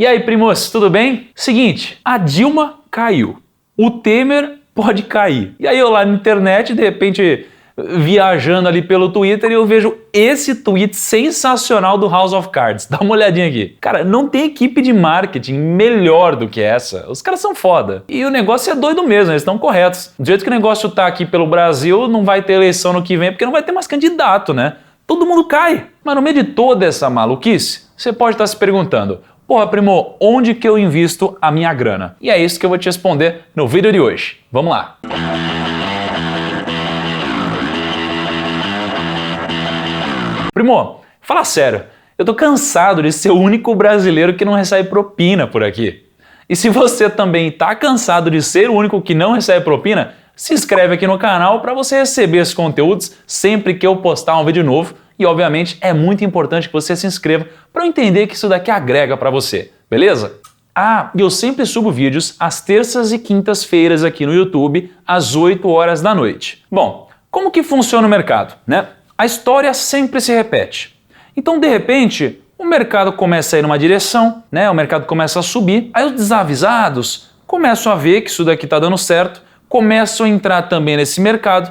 E aí, primos, tudo bem? Seguinte, a Dilma caiu, o Temer pode cair. E aí eu lá na internet, de repente, viajando ali pelo Twitter, eu vejo esse tweet sensacional do House of Cards. Dá uma olhadinha aqui. Cara, não tem equipe de marketing melhor do que essa. Os caras são foda. E o negócio é doido mesmo, eles estão corretos. Do jeito que o negócio tá aqui pelo Brasil, não vai ter eleição no que vem, porque não vai ter mais candidato, né? Todo mundo cai. Mas no meio de toda essa maluquice, você pode estar se perguntando: porra, primo, onde que eu invisto a minha grana? E é isso que eu vou te responder no vídeo de hoje. Vamos lá! Primo, fala sério, eu tô cansado de ser o único brasileiro que não recebe propina por aqui. E se você também tá cansado de ser o único que não recebe propina, se inscreve aqui no canal para você receber esses conteúdos sempre que eu postar um vídeo novo. E obviamente é muito importante que você se inscreva para eu entender que isso daqui agrega para você, beleza? Ah, e eu sempre subo vídeos às terças e quintas-feiras aqui no YouTube, às 8 horas da noite. Bom, como que funciona o mercado, né? A história sempre se repete. Então, de repente, o mercado começa a ir numa direção, né? O mercado começa a subir, aí os desavisados começam a ver que isso daqui está dando certo, começam a entrar também nesse mercado,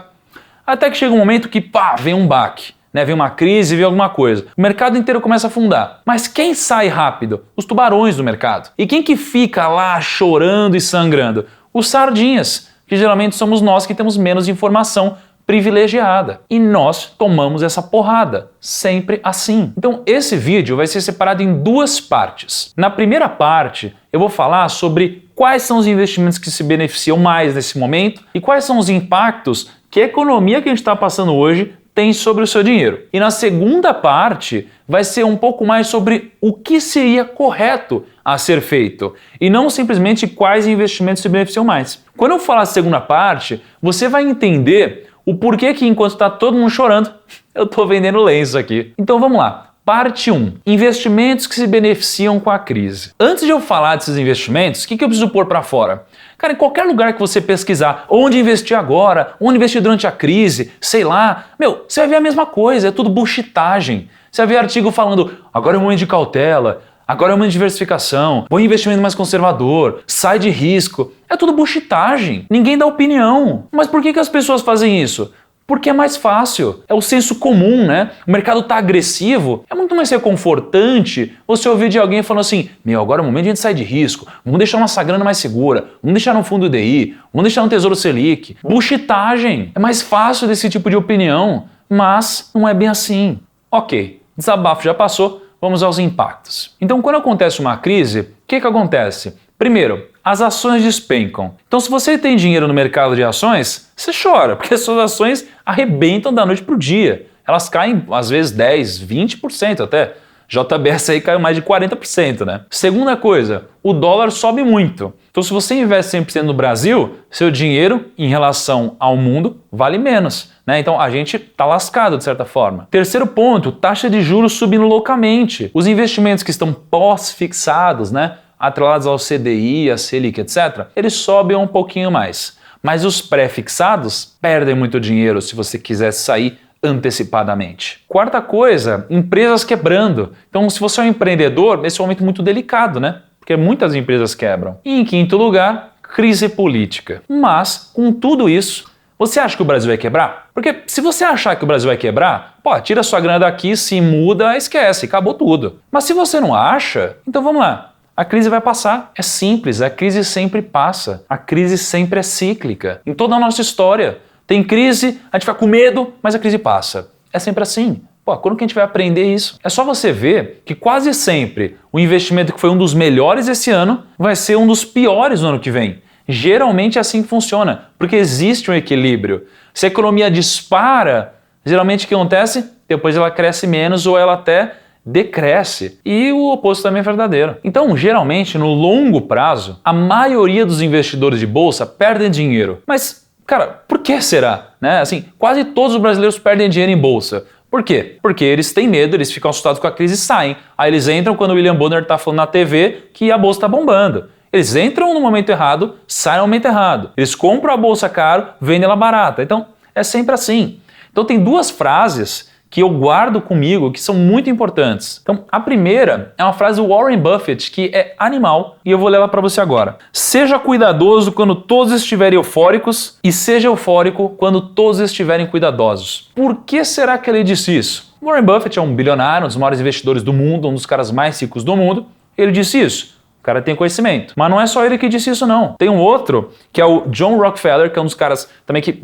até que chega um momento que, pá, vem um baque. Né, vem uma crise, vem alguma coisa. O mercado inteiro começa a afundar. Mas quem sai rápido? Os tubarões do mercado. E quem que fica lá chorando e sangrando? Os sardinhas, que geralmente somos nós que temos menos informação privilegiada. E nós tomamos essa porrada. Sempre assim. Então esse vídeo vai ser separado em duas partes. Na primeira parte, eu vou falar sobre quais são os investimentos que se beneficiam mais nesse momento e quais são os impactos que a economia que a gente está passando hoje tem sobre o seu dinheiro. E na segunda parte vai ser um pouco mais sobre o que seria correto a ser feito e não simplesmente quais investimentos se beneficiam mais. Quando eu falar a segunda parte, você vai entender o porquê que enquanto está todo mundo chorando, eu estou vendendo lenço aqui. Então vamos lá. Parte 1. Investimentos que se beneficiam com a crise. Antes de eu falar desses investimentos, o que eu preciso pôr para fora? Cara, em qualquer lugar que você pesquisar onde investir agora, onde investir durante a crise, sei lá, você vai ver a mesma coisa, é tudo bullshitagem. Você vai ver artigo falando, agora é o momento de cautela, agora é o momento de diversificação, põe investimento mais conservador, sai de risco. É tudo bullshitagem. Ninguém dá opinião. Mas por que as pessoas fazem isso? Porque é mais fácil, é o senso comum, né? O mercado tá agressivo, é muito mais reconfortante você ouvir de alguém falando assim, agora é o momento de a gente sair de risco, vamos deixar nossa grana mais segura, vamos deixar no fundo DI, vamos deixar no Tesouro Selic. Bullshitagem, é mais fácil desse tipo de opinião, mas não é bem assim. Ok, desabafo já passou, vamos aos impactos. Então quando acontece uma crise, o que acontece? Primeiro, as ações despencam. Então se você tem dinheiro no mercado de ações, você chora, porque as suas ações arrebentam da noite para o dia. Elas caem às vezes 10, 20% até. JBS aí caiu mais de 40%, né? Segunda coisa, o dólar sobe muito. Então se você investe 100% no Brasil, seu dinheiro em relação ao mundo vale menos, né? Então a gente tá lascado de certa forma. Terceiro ponto, taxa de juros subindo loucamente. Os investimentos que estão pós-fixados, né? Atrelados ao CDI, a Selic, etc., eles sobem um pouquinho mais. Mas os pré-fixados perdem muito dinheiro se você quiser sair antecipadamente. Quarta coisa, empresas quebrando. Então, se você é um empreendedor, esse é um momento muito delicado, né? Porque muitas empresas quebram. E em quinto lugar, crise política. Mas, com tudo isso, você acha que o Brasil vai quebrar? Porque se você achar que o Brasil vai quebrar, tira sua grana daqui, se muda, esquece, acabou tudo. Mas se você não acha, então vamos lá. A crise vai passar. É simples, a crise sempre passa. A crise sempre é cíclica. Em toda a nossa história. Tem crise, a gente fica com medo, mas a crise passa. É sempre assim. Quando que a gente vai aprender isso? É só você ver que quase sempre o investimento que foi um dos melhores esse ano vai ser um dos piores no ano que vem. Geralmente é assim que funciona, porque existe um equilíbrio. Se a economia dispara, geralmente o que acontece? Depois ela cresce menos ou ela até decresce. E o oposto também é verdadeiro. Então, geralmente, no longo prazo, a maioria dos investidores de bolsa perdem dinheiro. Mas, cara, por que será? Né? Assim, quase todos os brasileiros perdem dinheiro em bolsa. Por quê? Porque eles têm medo, eles ficam assustados com a crise e saem. Aí eles entram quando o William Bonner está falando na TV que a bolsa está bombando. Eles entram no momento errado, saem no momento errado. Eles compram a bolsa caro, vendem ela barata. Então, é sempre assim. Então tem duas frases que eu guardo comigo, que são muito importantes. Então, a primeira é uma frase do Warren Buffett, que é animal, e eu vou ler ela para você agora. Seja cuidadoso quando todos estiverem eufóricos e seja eufórico quando todos estiverem cuidadosos. Por que será que ele disse isso? Warren Buffett é um bilionário, um dos maiores investidores do mundo, um dos caras mais ricos do mundo. Ele disse isso. O cara tem conhecimento. Mas não é só ele que disse isso, não. Tem um outro, que é o John Rockefeller, que é um dos caras também que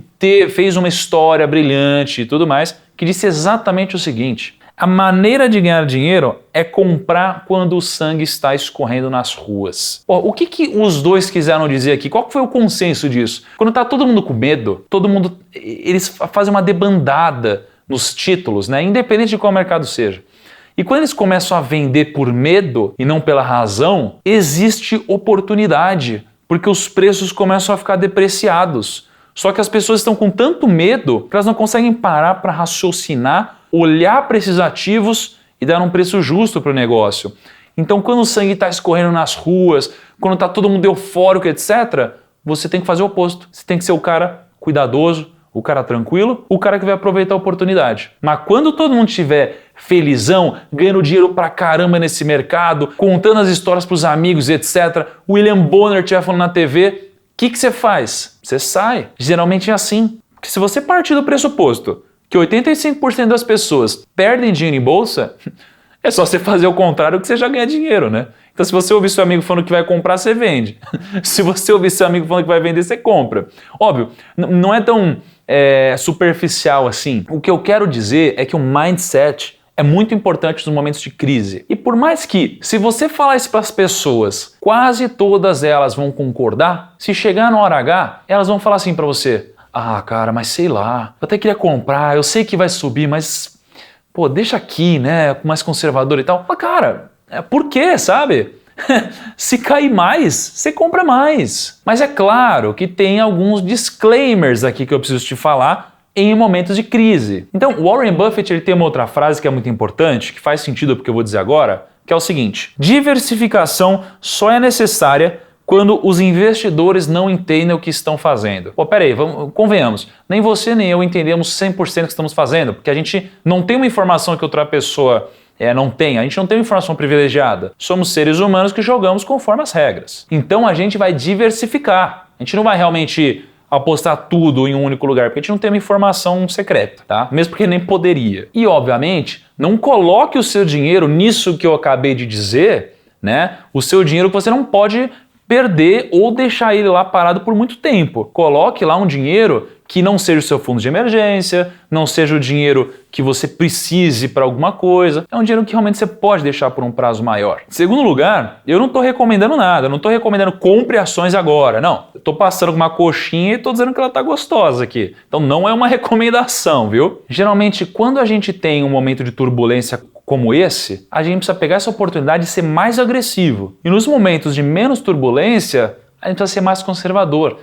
fez uma história brilhante e tudo mais, que disse exatamente o seguinte: a maneira de ganhar dinheiro é comprar quando o sangue está escorrendo nas ruas. Pô, o que os dois quiseram dizer aqui? Qual foi o consenso disso? Quando tá todo mundo com medo, eles fazem uma debandada nos títulos, né? Independente de qual mercado seja. E quando eles começam a vender por medo e não pela razão, existe oportunidade, porque os preços começam a ficar depreciados. Só que as pessoas estão com tanto medo que elas não conseguem parar para raciocinar, olhar para esses ativos e dar um preço justo para o negócio. Então, quando o sangue está escorrendo nas ruas, quando está todo mundo eufórico, etc., você tem que fazer o oposto. Você tem que ser o cara cuidadoso, o cara tranquilo, o cara que vai aproveitar a oportunidade. Mas quando todo mundo estiver felizão, ganhando dinheiro pra caramba nesse mercado, contando as histórias pros amigos, etc., William Bonner estiver falando na TV, o que você faz? Você sai. Geralmente é assim. Porque se você partir do pressuposto que 85% das pessoas perdem dinheiro em bolsa, é só você fazer o contrário que você já ganha dinheiro, né? Então, se você ouvir seu amigo falando que vai comprar, você vende. Se você ouvir seu amigo falando que vai vender, você compra. Óbvio, não é tão superficial assim. O que eu quero dizer é que o mindset é muito importante nos momentos de crise. E por mais que, se você falar isso para as pessoas, quase todas elas vão concordar, se chegar na hora H, elas vão falar assim para você: ah, cara, mas sei lá, eu até queria comprar, eu sei que vai subir, mas pô, deixa aqui, né, mais conservador e tal. Mas cara, por quê, sabe? Se cair mais, você compra mais. Mas é claro que tem alguns disclaimers aqui que eu preciso te falar em momentos de crise. Então, Warren Buffett ele tem uma outra frase que é muito importante, que faz sentido porque eu vou dizer agora, que é o seguinte: diversificação só é necessária quando os investidores não entendem o que estão fazendo. Pô, peraí, convenhamos, nem você nem eu entendemos 100% o que estamos fazendo, porque a gente não tem uma informação que outra pessoa não tem, a gente não tem uma informação privilegiada. Somos seres humanos que jogamos conforme as regras. Então a gente vai diversificar, a gente não vai realmente apostar tudo em um único lugar, porque a gente não tem uma informação secreta, tá? Mesmo porque nem poderia. E obviamente, não coloque o seu dinheiro nisso que eu acabei de dizer, né? O seu dinheiro que você não pode perder ou deixar ele lá parado por muito tempo. Coloque lá um dinheiro que não seja o seu fundo de emergência, não seja o dinheiro que você precise para alguma coisa. É um dinheiro que realmente você pode deixar por um prazo maior. Em segundo lugar, eu não estou recomendando nada, eu não estou recomendando compre ações agora, não. Eu estou passando uma coxinha e estou dizendo que ela está gostosa aqui. Então não é uma recomendação, viu? Geralmente, quando a gente tem um momento de turbulência como esse, a gente precisa pegar essa oportunidade e ser mais agressivo. E nos momentos de menos turbulência, a gente precisa ser mais conservador.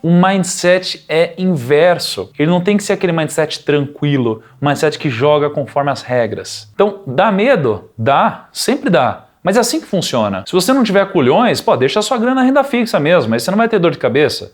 O mindset é inverso. Ele não tem que ser aquele mindset tranquilo, um mindset que joga conforme as regras. Então, dá medo? Dá, sempre dá. Mas é assim que funciona. Se você não tiver culhões, deixa a sua grana na renda fixa mesmo, aí você não vai ter dor de cabeça.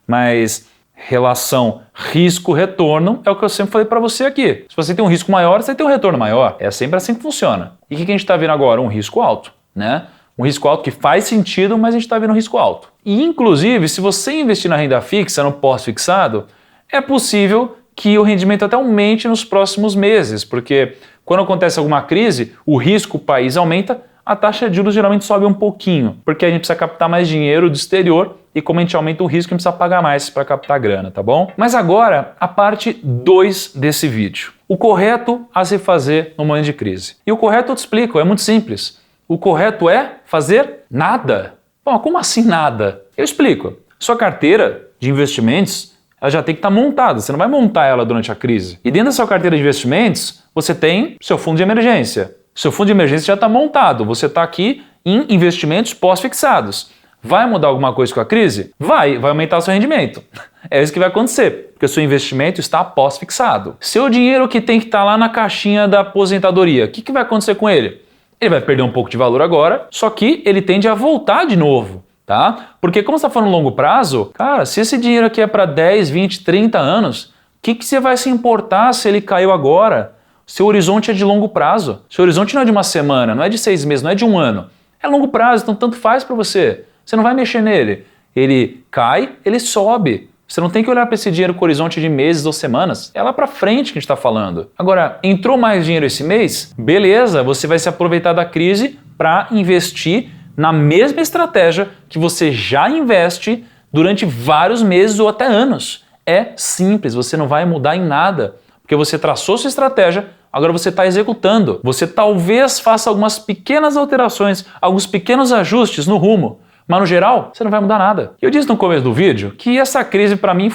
Mas relação risco-retorno é o que eu sempre falei para você aqui. Se você tem um risco maior, você tem um retorno maior. É sempre assim que funciona. E o que a gente está vendo agora? Um risco alto, né? Um risco alto que faz sentido, mas a gente está vendo um risco alto. E inclusive, se você investir na renda fixa, no pós-fixado, é possível que o rendimento até aumente nos próximos meses, porque quando acontece alguma crise, o risco país aumenta, a taxa de juros geralmente sobe um pouquinho, porque a gente precisa captar mais dinheiro do exterior e como a gente aumenta o risco, a gente precisa pagar mais para captar grana, tá bom? Mas agora, a parte 2 desse vídeo. O correto a se fazer no momento de crise. E o correto eu te explico, é muito simples. O correto é fazer nada. Bom, como assim nada? Eu explico. Sua carteira de investimentos ela já tem que estar montada, você não vai montar ela durante a crise. E dentro da sua carteira de investimentos, você tem seu fundo de emergência. Seu fundo de emergência já está montado, você está aqui em investimentos pós-fixados. Vai mudar alguma coisa com a crise? Vai aumentar o seu rendimento. É isso que vai acontecer, porque o seu investimento está pós-fixado. Seu dinheiro que tem que estar lá na caixinha da aposentadoria, o que vai acontecer com ele? Ele vai perder um pouco de valor agora, só que ele tende a voltar de novo, tá? Porque como você está falando longo prazo, cara, se esse dinheiro aqui é para 10, 20, 30 anos, o que você vai se importar se ele caiu agora? Seu horizonte é de longo prazo. Seu horizonte não é de uma semana, não é de 6 meses, não é de um ano. É longo prazo, então tanto faz para você. Você não vai mexer nele. Ele cai, ele sobe. Você não tem que olhar para esse dinheiro com horizonte de meses ou semanas. É lá para frente que a gente está falando. Agora, entrou mais dinheiro esse mês? Beleza, você vai se aproveitar da crise para investir na mesma estratégia que você já investe durante vários meses ou até anos. É simples, você não vai mudar em nada, porque você traçou sua estratégia, agora você está executando. Você talvez faça algumas pequenas alterações, alguns pequenos ajustes no rumo, mas no geral, você não vai mudar nada. Eu disse no começo do vídeo que essa crise para mim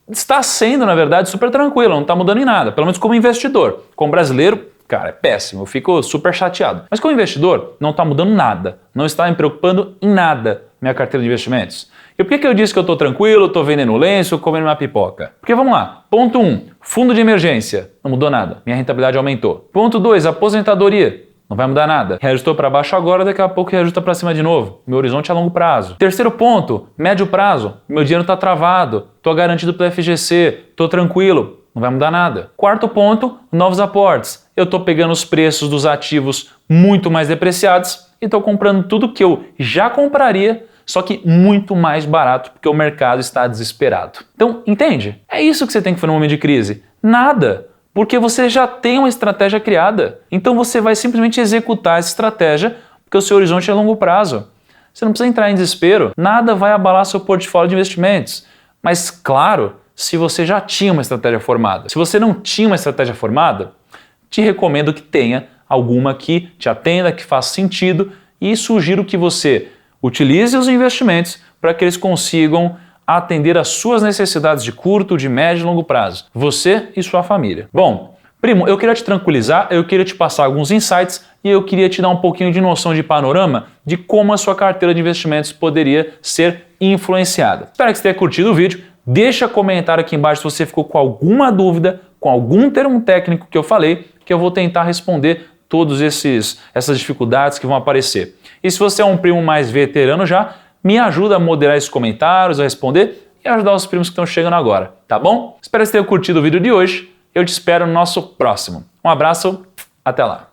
está sendo, na verdade, super tranquila, não está mudando em nada, pelo menos como investidor. Como brasileiro, cara, é péssimo, eu fico super chateado. Mas como investidor, não está mudando nada, não está me preocupando em nada minha carteira de investimentos. E por que eu disse que eu estou tranquilo, estou vendendo lenço, comendo uma pipoca? Porque vamos lá, ponto 1, fundo de emergência, não mudou nada, minha rentabilidade aumentou. Ponto 2, aposentadoria. Não vai mudar nada. Reajustou para baixo agora, daqui a pouco reajusta para cima de novo. Meu horizonte é a longo prazo. Terceiro ponto, médio prazo. Meu dinheiro está travado, estou garantido pelo FGC, estou tranquilo. Não vai mudar nada. Quarto ponto, novos aportes. Eu estou pegando os preços dos ativos muito mais depreciados e estou comprando tudo que eu já compraria, só que muito mais barato, porque o mercado está desesperado. Então, entende? É isso que você tem que fazer no momento de crise. Nada. Porque você já tem uma estratégia criada. Então você vai simplesmente executar essa estratégia porque o seu horizonte é a longo prazo. Você não precisa entrar em desespero. Nada vai abalar seu portfólio de investimentos. Mas claro, se você já tinha uma estratégia formada. Se você não tinha uma estratégia formada, te recomendo que tenha alguma que te atenda, que faça sentido e sugiro que você utilize os investimentos para que eles consigam atender às suas necessidades de curto, de médio e longo prazo. Você e sua família. Bom, primo, eu queria te tranquilizar, eu queria te passar alguns insights e eu queria te dar um pouquinho de noção de panorama de como a sua carteira de investimentos poderia ser influenciada. Espero que você tenha curtido o vídeo. Deixa comentário aqui embaixo se você ficou com alguma dúvida, com algum termo técnico que eu falei, que eu vou tentar responder todas essas dificuldades que vão aparecer. E se você é um primo mais veterano já, me ajuda a moderar esses comentários, a responder e ajudar os primos que estão chegando agora, tá bom? Espero que você tenha curtido o vídeo de hoje. Eu te espero no nosso próximo. Um abraço, até lá!